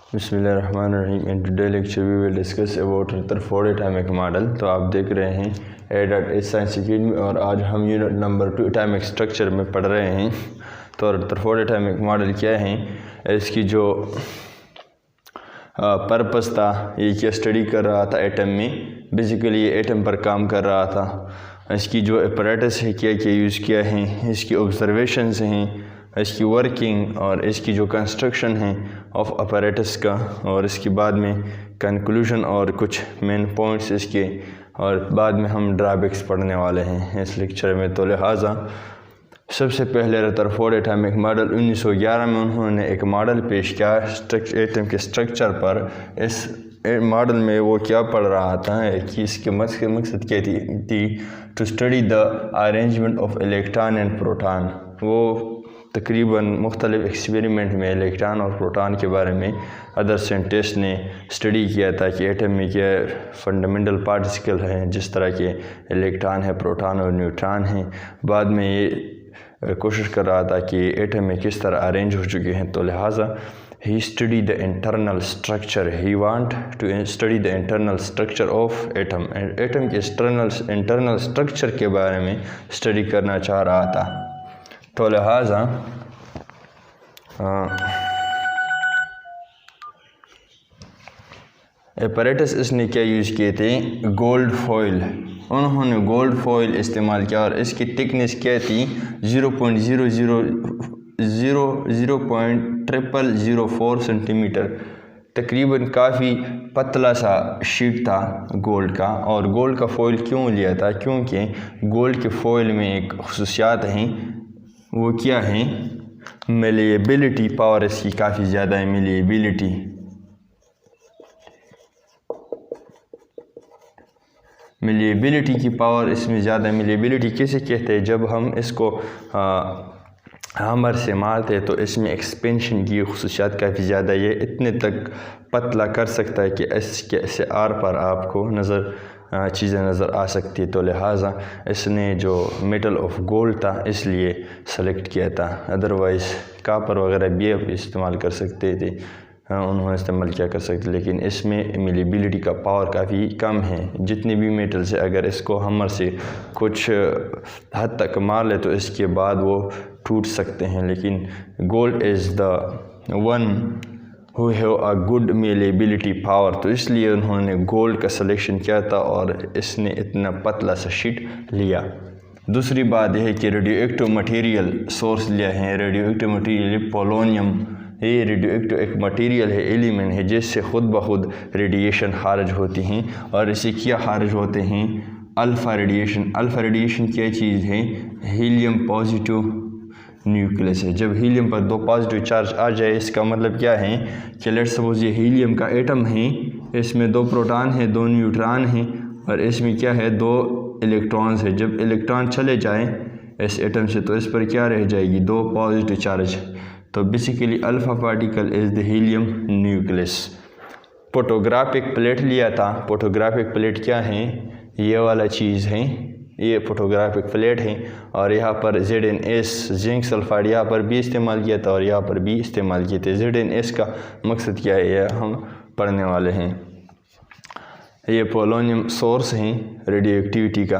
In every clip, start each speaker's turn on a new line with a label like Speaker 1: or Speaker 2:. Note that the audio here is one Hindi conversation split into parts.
Speaker 1: बिस्मिल्लाहिर्रहमानिर्रहीम। In today lecture we will discuss about Rutherford atomic model. तो आप देख रहे हैं एट साइंस अकेडमी और आज हम यूनिट नंबर 2 एटॉमिक स्ट्रक्चर में पढ़ रहे हैं। तो रदरफोर्ड एटॉमिक मॉडल क्या है, इसकी जो पर्पस था, ये क्या स्टडी कर रहा था एटम में, बेसिकली ये एटम पर काम कर रहा था। इसकी जो अपैरेटस है क्या क्या यूज़ किया है, इसकी ऑब्जर्वेशंस हैं, इसकी वर्किंग और इसकी जो कंस्ट्रक्शन है ऑफ अपैरेटस का, और इसके बाद में कंक्लूजन और कुछ मेन पॉइंट्स इसके, और बाद में हम ड्रॉबैक्स पढ़ने वाले हैं इस लेक्चर में। तो लिहाजा सबसे पहले रदरफोर्ड एटॉमिक मॉडल 1911 में उन्होंने एक मॉडल पेश किया एटम के स्ट्रक्चर पर। इस मॉडल में वो क्या पढ़ रहा था कि इसके मकसद क्या थी, to study the arrangement of electron and proton. वो तकरीबन मुख्तलिफ एक्सपेरिमेंट में इलेक्ट्रॉन और प्रोटॉन के बारे में अदर साइंटिस्ट ने स्टडी किया था कि एटम में क्या फंडामेंटल पार्टिकल हैं, जिस तरह के इलेक्ट्रॉन है, प्रोटॉन और न्यूट्रॉन हैं। बाद में ये कोशिश कर रहा था कि एटम में किस तरह अरेंज हो चुके हैं। तो लिहाजा he study the internal structure, he want to study the internal structure of atom. Atom के इंटरनल स्ट्रक्चर के बारे में स्टडी करना चाह रहा था। तो लिहाजा अपैरेटस इसने क्या यूज़ किए थे, गोल्ड फॉइल। उन्होंने गोल्ड फॉइल इस्तेमाल किया और इसकी थिकनेस क्या थी, 0.00004 सेंटीमीटर। तकरीबन काफ़ी पतला सा शीट था गोल्ड का। और गोल्ड का फॉइल क्यों लिया था, क्योंकि गोल्ड के फॉइल में एक खुसूसियात हैं, वो क्या है, मेलिएबिलिटी पावर इसकी काफ़ी ज़्यादा है। मेलिएबिलिटी की पावर इसमें ज़्यादा है। मेलिएबिलिटी किसे कहते हैं, जब हम इसको हैमर से मारते हैं तो इसमें एक्सपेंशन की खुसूसियात काफ़ी ज़्यादा है। ये इतने तक पतला कर सकता है कि इसके आर पर आपको चीज़ें नज़र आ सकती है। तो लिहाजा इसने जो मेटल ऑफ गोल्ड था इसलिए सेलेक्ट किया था। अदरवाइज़ कापर वगैरह भी आप इस्तेमाल कर सकते थे, उन्होंने इस्तेमाल क्या कर सकते, लेकिन इसमें मेलिएबिलिटी का पावर काफ़ी कम है। जितने भी मेटल से अगर इसको हमर से कुछ हद तक मार ले तो इसके बाद वो टूट सकते हैं, लेकिन gold is the one who have a good malleability power। तो इसलिए उन्होंने गोल्ड का सिलेक्शन किया था और इसने इतना पतला सा शीट लिया। दूसरी बात यह है कि रेडियो एक्टिव मटेरियल सोर्स लिया है। रेडियो एक्टिव मटेरियल पोलोनियम, ये रेडियो एक्टिव एक मटेरियल है, एलिमेंट है, जिससे ख़ुद ब खुद रेडिएशन खारिज होती हैं। और इसे क्या खारिज होते हैं, अल्फ़ा रेडिएशन। अल्फ़ा रेडिएशन क्या चीज़ है, हीलियम पॉजिटिव न्यूक्लियस है। जब हीलियम पर 2 पॉजिटिव चार्ज आ जाए, इसका मतलब क्या है कि लेट्स सपोज ये हीलियम का एटम है, इसमें 2 प्रोटॉन है, 2 न्यूट्रॉन हैं और इसमें क्या है, 2 इलेक्ट्रॉन्स है। जब इलेक्ट्रॉन चले जाएं इस एटम से तो इस पर क्या रह जाएगी, 2 पॉजिटिव चार्ज। तो basically alpha particle is the helium nucleus. Photographic plate लिया था। फोटोग्राफिक प्लेट क्या है, ये वाला चीज़ है, ये फोटोग्राफिक प्लेट है। और यहाँ पर ZnS जिंक सल्फाइड यहाँ पर भी इस्तेमाल किया था और यहाँ पर भी इस्तेमाल किए थे। ZnS का मकसद क्या है, यह हम पढ़ने वाले हैं। ये पोलोनियम सोर्स हैं रेडियो एक्टिविटी का,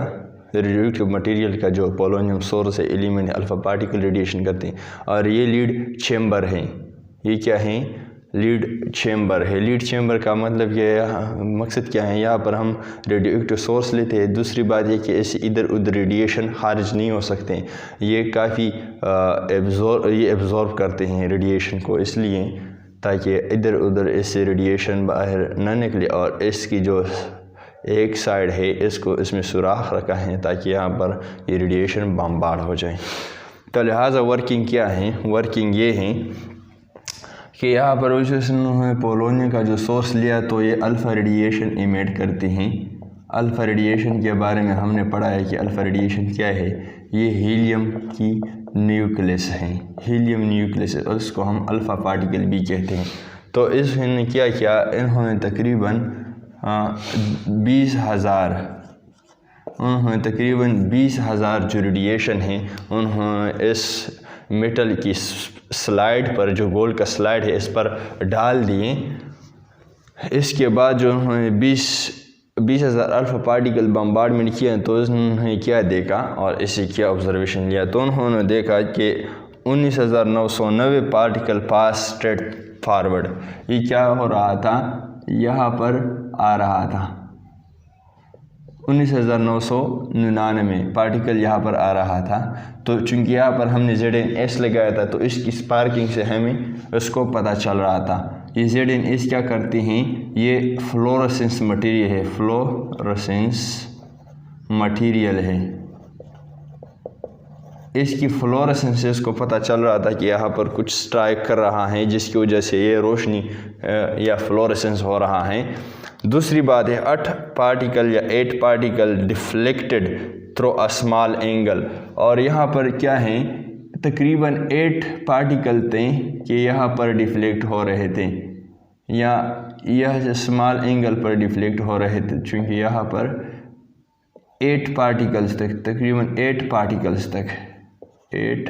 Speaker 1: रेडियो एक्टिव मटेरियल का जो पोलोनियम सोर्स है, एलिमेंट अल्फ़ा पार्टिकल रेडिएशन करते हैं। और ये लीड चेम्बर है। ये क्या है, लीड चेम्बर है। लीड चेम्बर का मतलब ये मकसद क्या है, यहाँ पर हम रेडियो एक्टिव सोर्स लेते हैं। दूसरी बात ये कि इससे इधर उधर रेडिएशन खारिज नहीं हो सकते, ये काफ़ी एब्जॉर्ब करते हैं रेडिएशन को, इसलिए ताकि इधर उधर इससे रेडिएशन बाहर न निकले। और इसकी जो एक साइड है इसको इसमें सुराख रखा है ताकि यहाँ पर ये रेडिएशन बम्बार्ड हो जाए। तो लिहाजा वर्किंग क्या है, वर्किंग ये है कि यहाँ पर उन्होंने पोलोनियम का जो सोर्स लिया तो ये अल्फ़ा रेडिएशन इमिट करती हैं। अल्फ़ा रेडिएशन के बारे में हमने पढ़ा है कि अल्फ़ा रेडिएशन क्या है, ये हीलियम की न्यूक्लियस है, हीलियम न्यूक्लियस, और उसको हम अल्फ़ा पार्टिकल भी कहते हैं। तो इसने क्या किया, इन्होंने तकरीबन 20,000 जो रेडिएशन है उन्होंने इस मेटल की स्लाइड पर, जो गोल्ड का स्लाइड है, इस पर डाल दिए। इसके बाद जो उन्होंने 20,000 अल्फा पार्टिकल बम्बार्डमेंट किया तो उन्होंने क्या देखा और इसे क्या ऑब्जर्वेशन लिया, तो उन्होंने देखा कि 19,990 पार्टिकल पास स्ट्रेट फॉरवर्ड। ये क्या हो रहा था, यहाँ पर आ रहा था 19,999 पार्टिकल यहाँ पर आ रहा था। तो चूँकि यहाँ पर हमने ZnS लगाया था तो इसकी स्पार्किंग से हमें उसको पता चल रहा था। ये ZnS क्या करते हैं, ये फ्लोरोसेंस मटेरियल है, फ्लोरोसेंस मटेरियल है। इसकी फ्लोरोसेंस से इसको पता चल रहा था कि यहाँ पर कुछ स्ट्राइक कर रहा है, जिसकी वजह से ये रोशनी या फ्लोरोसेंस हो रहा है। दूसरी बात है 8 पार्टिकल या 8 particle deflected through a small angle, और यहाँ पर क्या है, तकरीबन 8 पार्टिकल थे कि यहाँ पर डिफ्लेक्ट हो रहे थे, या यह स्मॉल एंगल पर डिफ्लेक्ट हो रहे थे, चूँकि यहाँ पर 8 पार्टिकल्स तक, तकरीबन 8 पार्टिकल्स तक, 8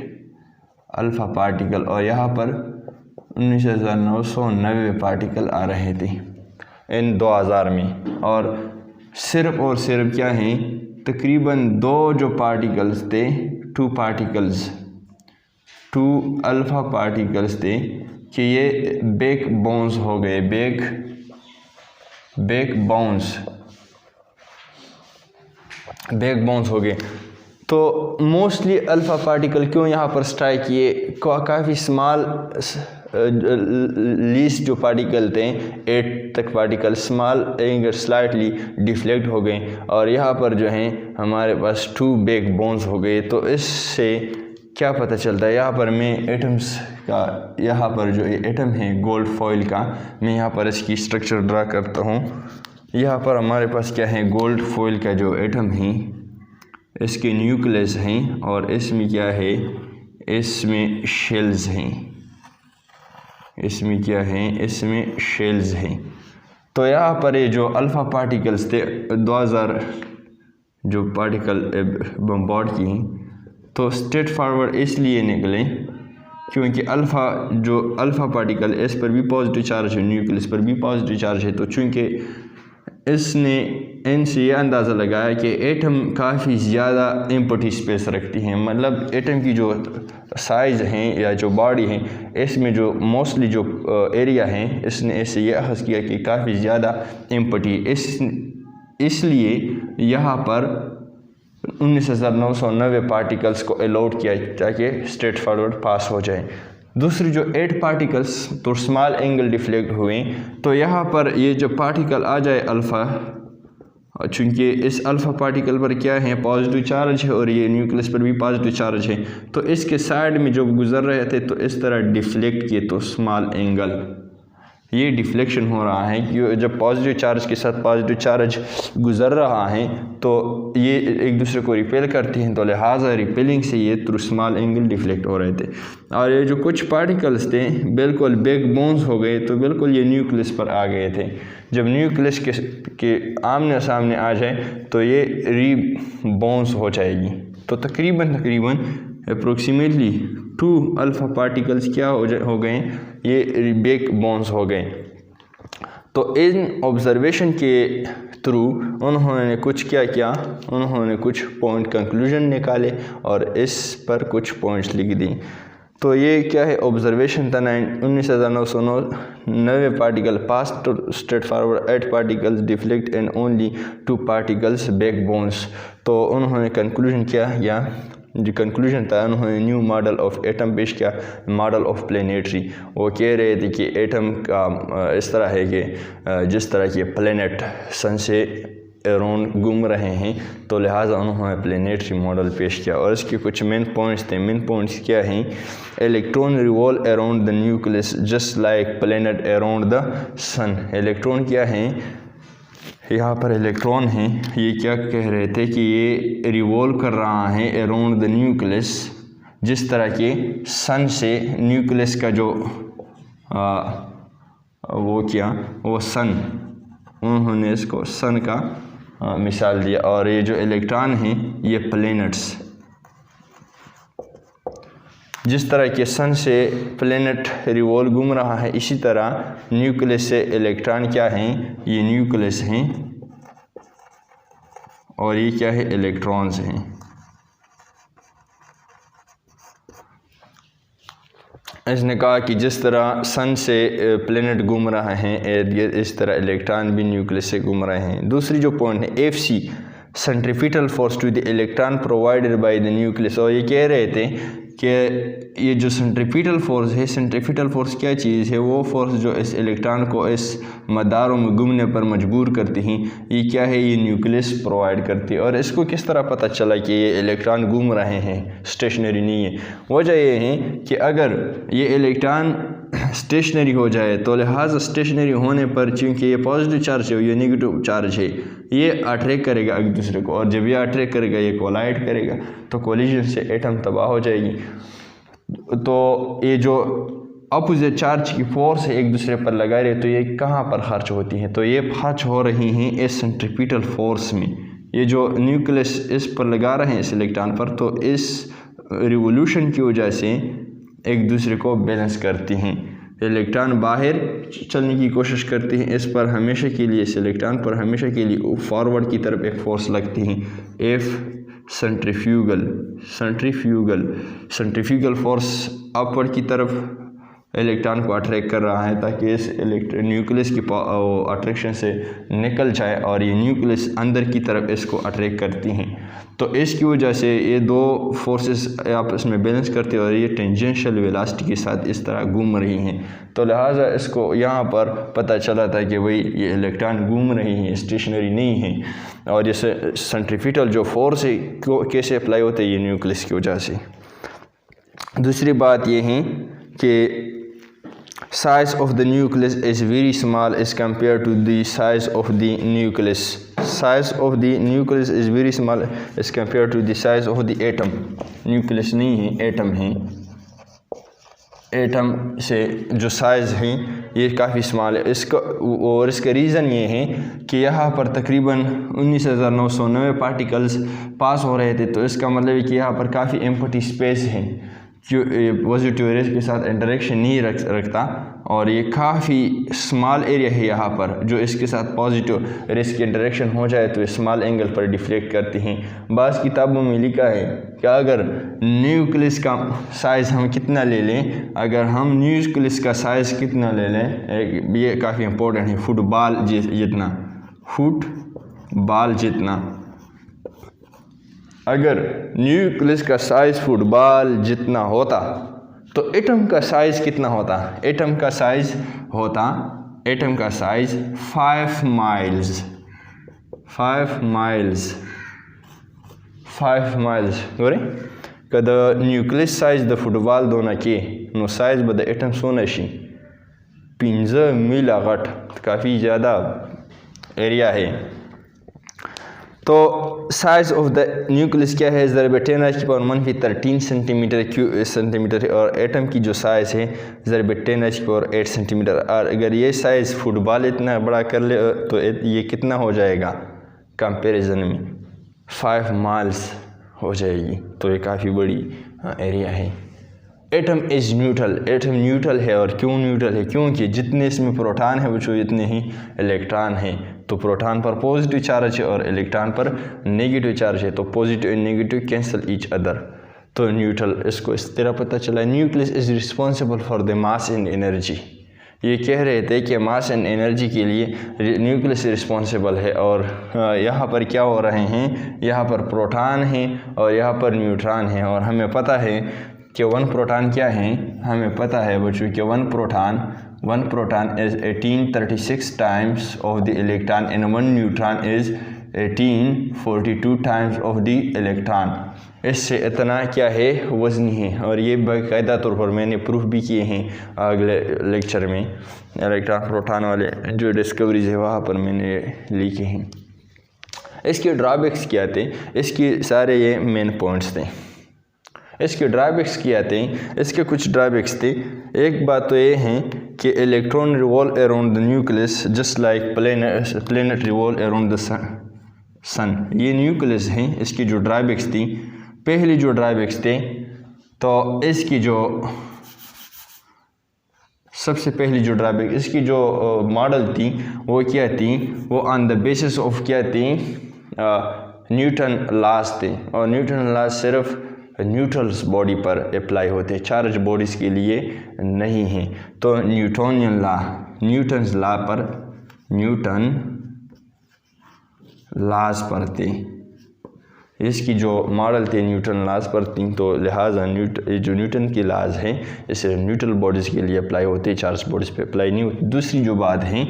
Speaker 1: अल्फ़ा पार्टिकल, और यहाँ पर 19,990 पार्टिकल आ रहे थे इन 2000 में। और सिर्फ क्या हैं, तकरीबन 2 जो पार्टिकल्स थे, 2 अल्फ़ा पार्टिकल्स थे कि ये बैक बाउंस हो गए, बैक बाउंस हो गए। तो मोस्टली अल्फ़ा पार्टिकल क्यों यहाँ पर स्ट्राइक किए, काफ़ी स्मॉल लीस्ट जो पार्टिकल थे 8 तक particle small angle slightly deflect हो गए, और यहाँ पर जो हैं हमारे पास 2 बैक बाउंस हो गए। तो इससे क्या पता चलता है, यहाँ पर मैं एटम्स का, यहाँ पर जो एटम है गोल्ड फॉइल का, मैं यहाँ पर इसकी स्ट्रक्चर ड्रा करता हूँ। यहाँ पर हमारे पास क्या है, गोल्ड फॉइल का जो एटम है, इसके न्यूक्लियस हैं, और इसमें क्या है, इसमें शेल्स हैं, इसमें क्या है, इसमें शेल्स हैं। तो यहाँ पर ये जो अल्फ़ा पार्टिकल्स थे 2000 जो पार्टिकल बम्बार्ड किए, तो स्ट्रेट फॉरवर्ड इसलिए निकले क्योंकि अल्फ़ा पार्टिकल, इस पर भी पॉजिटिव चार्ज है, न्यूक्लियस पर भी पॉजिटिव चार्ज है। तो चूँकि इसने इनसे ये अंदाज़ा लगाया कि एटम काफ़ी ज़्यादा एम्प्टी स्पेस रखती हैं, मतलब एटम की जो साइज़ हैं या जो बॉडी है, इसमें जो मोस्टली जो एरिया हैं, इसने इससे ये अख़ज़ किया कि काफ़ी ज़्यादा एम्प्टी, इसलिए यहाँ पर 19,990 पार्टिकल्स को अलाउड किया ताकि स्ट्रेट फॉरवर्ड पास हो जाए। दूसरी जो 8 पार्टिकल्स तो स्मॉल एंगल डिफ्लेक्ट हुए, तो यहाँ पर ये जो पार्टिकल आ जाए अल्फ़ा, चूँकि इस अल्फ़ा पार्टिकल पर क्या है, पॉजिटिव चार्ज है, और ये न्यूक्लियस पर भी पॉजिटिव चार्ज है, तो इसके साइड में जो गुजर रहे थे तो इस तरह डिफ्लेक्ट किए, तो स्मॉल एंगल ये डिफ्लेक्शन हो रहा है कि जब पॉजिटिव चार्ज के साथ पॉजिटिव चार्ज गुजर रहा है तो ये एक दूसरे को रिपेल करती हैं, तो लिहाजा रिपेलिंग से ये थ्रू स्मॉल एंगल डिफ्लेक्ट हो रहे थे। और ये जो कुछ पार्टिकल्स थे बिल्कुल बैक बाउंस हो गए, तो बिल्कुल ये न्यूक्लियस पर आ गए थे। जब न्यूक्लियस के आमने सामने आ जाए तो ये रीबाउंस हो जाएगी। तो तकरीबन अप्रोक्सीमेटली 2 अल्फ़ा पार्टिकल्स क्या हो गए, ये बैक बाउंस हो गए। तो इन ऑब्जर्वेशन के थ्रू उन्होंने कुछ क्या किया, उन्होंने कुछ पॉइंट कंक्लूजन निकाले और इस पर कुछ पॉइंट्स लिख दी। तो ये क्या है, ऑब्जर्वेशन था 19,990 particle pass to straight forward, 8 particles deflect and only 2 particles back bounce. तो उन्होंने कंक्लूजन क्या किया, जो कंक्लूजन था उन्होंने न्यू मॉडल ऑफ एटम पेश किया, मॉडल ऑफ प्लेनेटरी। वो कह रहे थे कि एटम का इस तरह है कि जिस तरह के प्लेनेट सन से अराउंड घूम रहे हैं, तो लिहाजा उन्होंने प्लेनेटरी मॉडल पेश किया। और इसके कुछ मेन पॉइंट्स थे। मेन पॉइंट्स क्या हैं, electron revolve around the nucleus just like planet around the sun. Electron क्या हैं, यहाँ पर इलेक्ट्रॉन हैं, ये क्या कह रहे थे कि ये रिवॉल्व कर रहा है अराउंड द न्यूक्लियस, जिस तरह के सन से न्यूक्लियस का जो वो सन, उन्होंने इसको सन का मिसाल दिया। और ये जो इलेक्ट्रॉन हैं ये प्लैनेट्स, जिस तरह के सन से प्लेनेट रिवॉल्व घूम रहा है, इसी तरह न्यूक्लियस से इलेक्ट्रॉन क्या हैं, ये न्यूक्लियस हैं और ये क्या है, इलेक्ट्रॉन्स हैं। इसने कहा कि जिस तरह सन से प्लेनेट घूम रहा है, इस तरह इलेक्ट्रॉन भी न्यूक्लियस से घूम रहे हैं। दूसरी जो पॉइंट है FC centrifugal force to the electron provided by the nucleus, और ये कह रहे थे कि ये जो सेंट्रीफ्यूगल फोर्स है, सेंट्रीफ्यूगल फोर्स क्या चीज़ है, वो फोर्स जो इस इलेक्ट्रॉन को इस मदारों में घूमने पर मजबूर करती हैं, ये क्या है, ये न्यूक्लियस प्रोवाइड करती है। और इसको किस तरह पता चला कि ये इलेक्ट्रॉन घूम रहे हैं, स्टेशनरी नहीं है? वजह ये है कि अगर ये इलेक्ट्रॉन स्टेशनरी हो जाए तो लिहाजा स्टेशनरी होने पर, चूँकि ये पॉजिटिव चार्ज है, ये नेगेटिव चार्ज है, ये अट्रैक्ट करेगा एक दूसरे को, और जब ये अट्रैक्ट करेगा ये कोलाइड करेगा, तो कोलिजन से एटम तबाह हो जाएगी। तो ये जो अपोजिट चार्ज की फोर्स है एक दूसरे पर लगा रहे, तो ये कहाँ पर खर्च होती हैं? तो ये खर्च हो रही हैं इस सेंट्रीफ्यूगल फोर्स में। ये जो न्यूक्लियस इस पर लगा रहे हैं इस इलेक्ट्रॉन पर, तो इस रिवोल्यूशन की वजह से एक दूसरे को बैलेंस करती हैं। इलेक्ट्रॉन बाहर चलने की कोशिश करती हैं, इस पर हमेशा के लिए, इस इलेक्ट्रॉन पर हमेशा के लिए फॉरवर्ड की तरफ एक फोर्स लगती हैं, F सेंट्रीफ्यूगल फोर्स अपवर्ड की तरफ इलेक्ट्रॉन को अट्रैक्ट कर रहा है, ताकि इस न्यूक्लियस की अट्रैक्शन से निकल जाए, और ये न्यूक्लियस अंदर की तरफ इसको अट्रैक्ट करती हैं। तो इसकी वजह से ये दो फोर्सेस आपस में बैलेंस करते हैं, और ये टेंजेंशियल वेलोसिटी के साथ इस तरह घूम रही हैं। तो लिहाजा इसको यहाँ पर पता चला था कि भाई ये इलेक्ट्रॉन घूम रही हैं, स्टेशनरी नहीं है। और जैसे सेंट्रीफ्यूगल जो फोर्स है कैसे अप्लाई होता है, ये न्यूक्लियस की वजह से। दूसरी बात ये है कि size of the nucleus is very small as compared to the size of the nucleus. Size of the nucleus is very small as compared to the size of the atom. nucleus नहीं है, atom है। atom से जो size है ये काफ़ी स्मॉल है इसका, और इसका रीज़न ये है कि यहाँ पर तकरीबन 19,990 पार्टिकल्स पास हो रहे थे। तो इसका मतलब है कि यहाँ पर काफ़ी एम्प्टी स्पेस है जो पॉजिटिव रेज के साथ इंटरेक्शन नहीं रखता, और ये काफ़ी स्मॉल एरिया है यहाँ पर, जो इसके साथ पॉजिटिव रेज की इंटरेक्शन हो जाए तो स्मॉल एंगल पर डिफ्लेक्ट करती हैं। बाज़ किताबों में लिखा है कि अगर न्यूक्लियस का साइज़ हम कितना ले लें, अगर हम न्यूक्लियस का साइज़ कितना ले लें, ये काफ़ी इंपॉर्टेंट है, फुटबॉल जितना, अगर न्यूक्लियस का साइज़ फुटबॉल जितना होता तो एटम का साइज़ कितना होता? एटम का साइज़ 5 माइल्स। 5 माइल्स गोरे कद न्यूक्लियस साइज़ द फुटबॉल दोना के नो साइज़ बद एटम सोनशी 15 मील गट, काफ़ी ज़्यादा एरिया है। तो साइज़ ऑफ द न्यूक्लियस क्या है, ज़रब-10⁻13 सेंटीमीटर है, और एटम की जो साइज़ है ज़रब-10⁸ सेंटीमीटर। और अगर ये साइज़ फुटबॉल इतना बड़ा कर ले तो ये कितना हो जाएगा कंपैरिजन में, 5 माइल्स हो जाएगी। तो ये काफ़ी बड़ी एरिया है। Atom is neutral, atom neutral है। और क्यों न्यूट्रल है? क्योंकि जितने इसमें प्रोटॉन है वो इतने ही इलेक्ट्रॉन हैं। तो प्रोटॉन पर पॉजिटिव चार्ज है और इलेक्ट्रॉन पर नेगेटिव चार्ज है, तो positive and negative cancel each other, तो न्यूट्रल। इसको इस तरह पता चला। Nucleus is responsible for the mass and energy. ये कह रहे थे कि मास एंड एनर्जी के लिए न्यूक्लियस रिस्पॉन्सिबल है। और यहाँ पर क्या हो रहे हैं, यहाँ पर प्रोटॉन हैं और यहाँ पर न्यूट्रॉन हैं। और हमें पता है कि 1 प्रोटॉन क्या है, हमें पता है बच्चों कि 1 proton is 1836 times of the electron and 1 neutron is 1842 times of the electron. इससे इतना क्या है, वज़नी है। और ये बाकायदा तौर पर मैंने प्रूफ भी किए हैं अगले लेक्चर में। इलेक्ट्रॉन प्रोटॉन वाले जो डिस्कवरीज है वहाँ पर मैंने लिखे हैं। इसके ड्रॉबैक्स क्या थे, इसके सारे ये मेन पॉइंट्स थे। इसके ड्रॉबैक्स क्या थे, इसके कुछ ड्रॉबैक्स थे। एक बात तो ये है कि electron revolve around the nucleus just like planet revolve around the sun. ये न्यूक्लियस हैं। इसकी जो ड्रॉबैक्स थी, पहली जो ड्रॉबैक्स थे तो इसकी जो सबसे पहली जो ड्रॉबैक इसकी जो मॉडल थी वो क्या थी, वो ऑन द बेसिस ऑफ क्या थी, न्यूटन लॉज थे। और न्यूटन लॉज सिर्फ न्यूट्रल्स बॉडी पर अप्लाई होते हैं, चार्ज बॉडीज़ के लिए नहीं हैं। तो न्यूटोनियन लॉ, न्यूटन्स लॉ पर, न्यूटन लॉज पर थे, इसकी जो मॉडल थे न्यूटन लॉज पर थी। तो लिहाजा जो न्यूटन की लॉज हैं इसे न्यूट्रल बॉडीज़ के लिए अप्लाई होते हैं, चार्ज बॉडीज़ पे अप्लाई नहीं होती। दूसरी जो बात है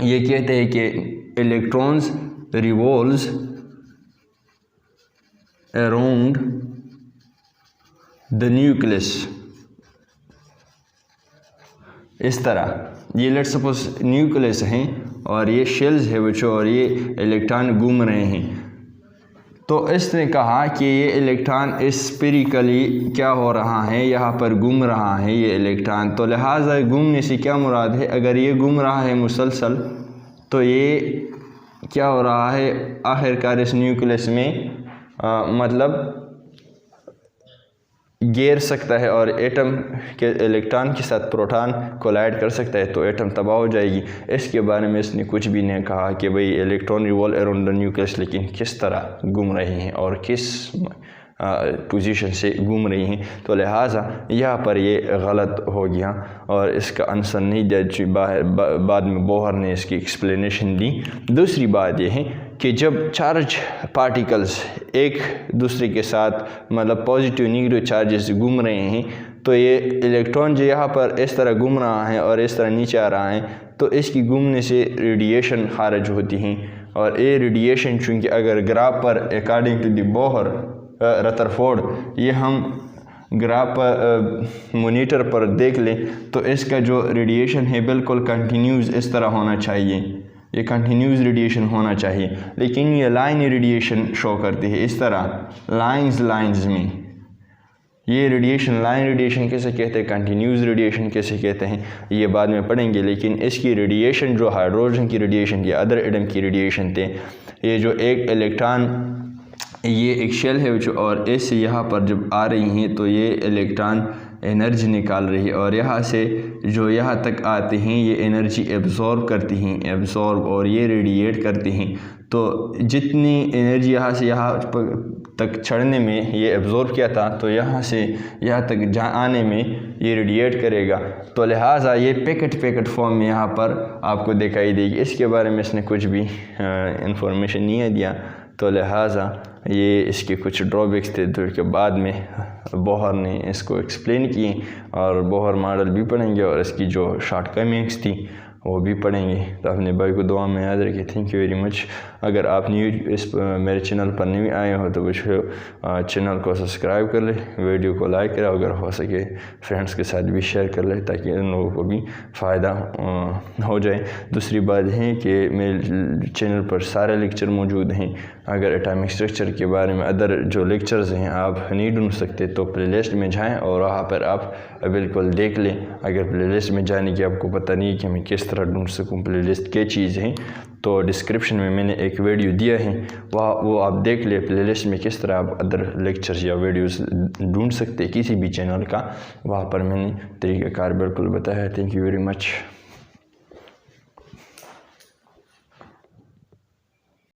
Speaker 1: ये कहते हैं कि electrons revolves around the nucleus. इस तरह ये लेट सपोज न्यूक्लियस हैं और ये शेल्स है बच्चों, और ये इलेक्ट्रॉन घूम रहे हैं। तो इसने कहा कि ये इलेक्ट्रॉन स्फेरिकली क्या हो रहा है, यहाँ पर घूम रहा है ये इलेक्ट्रॉन। तो लिहाजा घूमने से क्या मुराद है, अगर ये घूम रहा है मुसलसल तो ये क्या हो रहा है, आखिरकार इस न्यूक्लियस में मतलब गिर सकता है और एटम के इलेक्ट्रॉन के साथ प्रोटॉन कोलाइड कर सकता है, तो एटम तबाह हो जाएगी। इसके बारे में इसने कुछ भी नहीं कहा कि भाई electron revolve around the nucleus, लेकिन किस तरह घूम रही हैं और किस पोजीशन से घूम रही हैं। तो लिहाजा यहाँ पर ये गलत हो गया और इसका आंसर नहीं दिया। बाद में बोहर ने इसकी एक्सप्लेनेशन दी। दूसरी बात यह है कि जब चार्ज पार्टिकल्स एक दूसरे के साथ मतलब पॉजिटिव नेगेटिव चार्जेस घूम रहे हैं, तो ये इलेक्ट्रॉन जो यहाँ पर इस तरह घूम रहा है और इस तरह नीचे आ रहा है, तो इसकी घूमने से रेडिएशन खारिज होती हैं। और ये रेडिएशन चूँकि अगर ग्राफ पर according to the Bohr Rutherford ये हम ग्राफ पर मोनीटर पर देख लें तो इसका जो रेडिएशन है बिल्कुल कंटिन्यूस इस तरह होना चाहिए, ये कंटिन्यूस रेडिएशन होना चाहिए, लेकिन ये लाइन रेडिएशन शो करती है इस तरह लाइंस में। ये रेडिएशन लाइन रेडिएशन कैसे कहते हैं, कंटिन्यूस रेडिएशन कैसे कहते हैं, ये बाद में पढ़ेंगे। लेकिन इसकी रेडिएशन जो हाइड्रोजन की रेडिएशन या अदर एटम की रेडिएशन थे, ये जो एक इलेक्ट्रॉन ये एक शेल है जो और ऐसे यहाँ पर जब आ रही हैं तो ये इलेक्ट्रॉन एनर्जी निकाल रही है और यहाँ से जो यहाँ तक आते हैं ये एनर्जी एब्जॉर्ब करती हैं, और ये रेडिएट करती हैं। तो जितनी एनर्जी यहाँ से यहाँ तक चढ़ने में ये एब्जॉर्ब किया था, तो यहाँ से यहाँ तक आने में ये रेडिएट करेगा। तो लिहाजा ये पैकेट फॉर्म में यहाँ पर आपको दिखाई देगी। इसके बारे में इसने कुछ भी इंफॉर्मेशन नहीं दिया, तो लिहाजा ये इसके कुछ ड्रॉबैक्स थे जो कि बाद में बोहर ने इसको एक्सप्लेन किए, और बोहर मॉडल भी पढ़ेंगे और इसकी जो शॉर्टकमिंग्स थी वो भी पढ़ेंगे। तो अपने भाई को दुआ में याद रखिए। Thank you very much. अगर आप मेरे चैनल पर नहीं आए हो तो चैनल को सब्सक्राइब कर ले, वीडियो को लाइक करें, अगर हो सके फ्रेंड्स के साथ भी शेयर कर ले ताकि उन लोगों को भी फ़ायदा हो जाए। दूसरी बात है कि मेरे चैनल पर सारे लेक्चर मौजूद हैं। अगर एटॉमिक स्ट्रक्चर के बारे में अदर जो लेक्चर्स हैं आप नहीं ढूंढ सकते तो प्लेलिस्ट में जाएं और वहाँ पर आप बिल्कुल देख लें। अगर प्लेलिस्ट में जाने की आपको पता नहीं कि मैं किस तरह ढूंढ सकूं प्लेलिस्ट क्या चीज़ है, तो डिस्क्रिप्शन में मैंने एक वीडियो दिया है, वो आप देख ले। प्लेलिस्ट में किस तरह आप अदर लेक्चर्स या वीडियोस ढूंढ सकते किसी भी चैनल का, वहाँ पर मैंने तरीक़ाकार बिल्कुल बताया है। Thank you very much.